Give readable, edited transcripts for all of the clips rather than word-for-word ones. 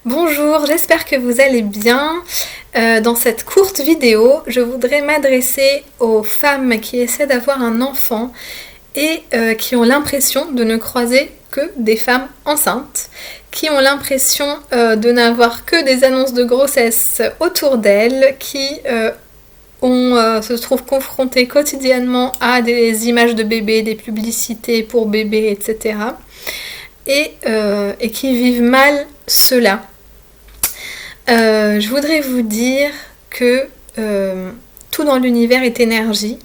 Bonjour, j'espère que vous allez bien. Dans cette courte vidéo, je voudrais m'adresser aux femmes qui essaient d'avoir un enfant et qui ont l'impression de ne croiser que des femmes enceintes, qui ont l'impression de n'avoir que des annonces de grossesse autour d'elles, qui se trouvent confrontées quotidiennement à des images de bébés, des publicités pour bébés, etc. Et qui vivent mal cela. Je voudrais vous dire que tout dans l'univers est énergie,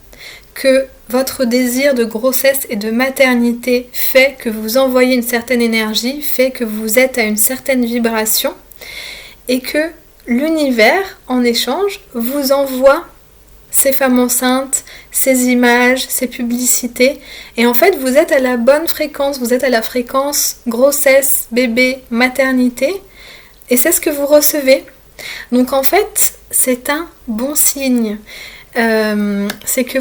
que votre désir de grossesse et de maternité fait que vous envoyez une certaine énergie, fait que vous êtes à une certaine vibration et que l'univers, en échange, vous envoie ces femmes enceintes, ces images, ces publicités. Et en fait, vous êtes à la bonne fréquence, vous êtes à la fréquence grossesse, bébé, maternité. Et c'est ce que vous recevez. Donc en fait, c'est un bon signe. C'est que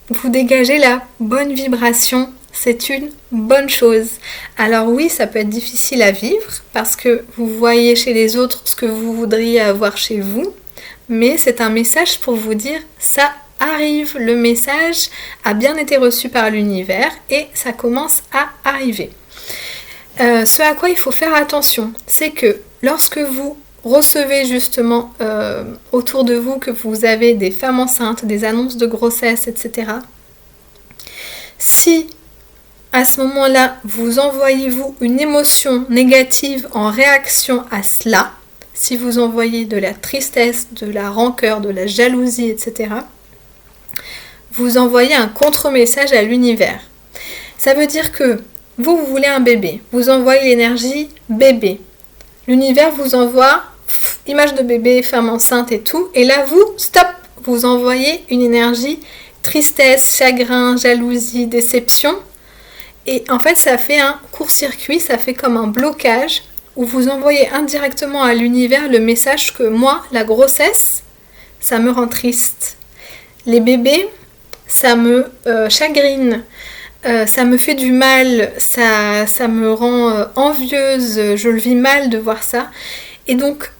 vous dégagez la bonne vibration. C'est une bonne chose. Alors oui, ça peut être difficile à vivre parce que vous voyez chez les autres ce que vous voudriez avoir chez vous. Mais c'est un message pour vous dire, ça arrive. Le message a bien été reçu par l'univers et ça commence à arriver. Ce à quoi il faut faire attention, c'est que lorsque vous recevez justement autour de vous que vous avez des femmes enceintes, des annonces de grossesse, etc. Si à ce moment-là, vous envoyez une émotion négative en réaction à cela, si vous envoyez de la tristesse, de la rancœur, de la jalousie, etc., vous envoyez un contre-message à l'univers. Ça veut dire que vous voulez un bébé, vous envoyez l'énergie bébé. L'univers vous envoie image de bébé, femme enceinte et tout. Et là, vous envoyez une énergie tristesse, chagrin, jalousie, déception. Et en fait, ça fait un court-circuit, ça fait comme un blocage où vous envoyez indirectement à l'univers le message que moi, la grossesse, ça me rend triste. Les bébés, ça me chagrine. Ça me fait du mal, ça me rend envieuse, je le vis mal de voir ça. Et donc,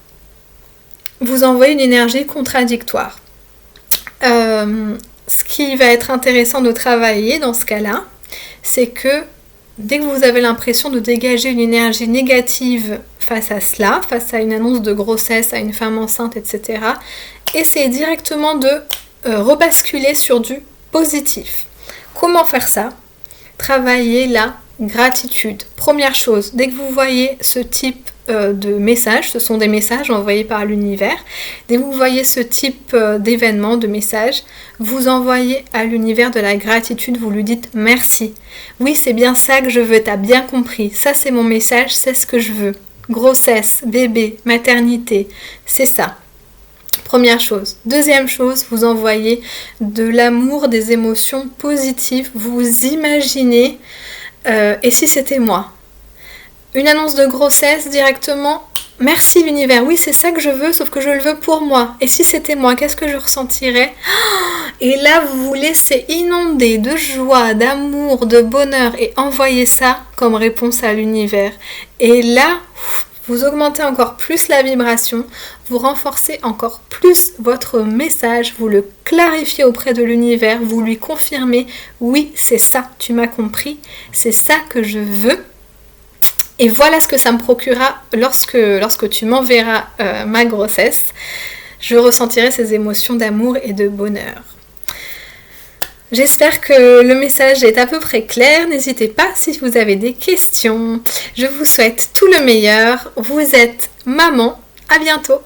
vous envoyez une énergie contradictoire. Ce qui va être intéressant de travailler dans ce cas-là, c'est que dès que vous avez l'impression de dégager une énergie négative face à cela, face à une annonce de grossesse, à une femme enceinte, etc., essayez directement de rebasculer sur du positif. Comment faire ça ? Travaillez la gratitude. Première chose, dès que vous voyez ce type de message, ce sont des messages envoyés par l'univers, dès que vous voyez ce type d'événement, de message, vous envoyez à l'univers de la gratitude, vous lui dites merci. Oui, c'est bien ça que je veux, t'as bien compris. Ça, c'est mon message, c'est ce que je veux. Grossesse, bébé, maternité, c'est ça. Première chose. Deuxième chose, vous envoyez de l'amour, des émotions positives. Vous imaginez, et si c'était moi ? Une annonce de grossesse directement, merci l'univers, oui c'est ça que je veux, sauf que je le veux pour moi. Et si c'était moi, qu'est-ce que je ressentirais ? Et là, vous vous laissez inonder de joie, d'amour, de bonheur et envoyez ça comme réponse à l'univers. Et là, vous augmentez encore plus la vibration, vous renforcez encore plus votre message, vous le clarifiez auprès de l'univers, vous lui confirmez « Oui, c'est ça, tu m'as compris, c'est ça que je veux ». Et voilà ce que ça me procurera lorsque tu m'enverras ma grossesse. Je ressentirai ces émotions d'amour et de bonheur. J'espère que le message est à peu près clair. N'hésitez pas si vous avez des questions. Je vous souhaite tout le meilleur. Vous êtes maman. À bientôt.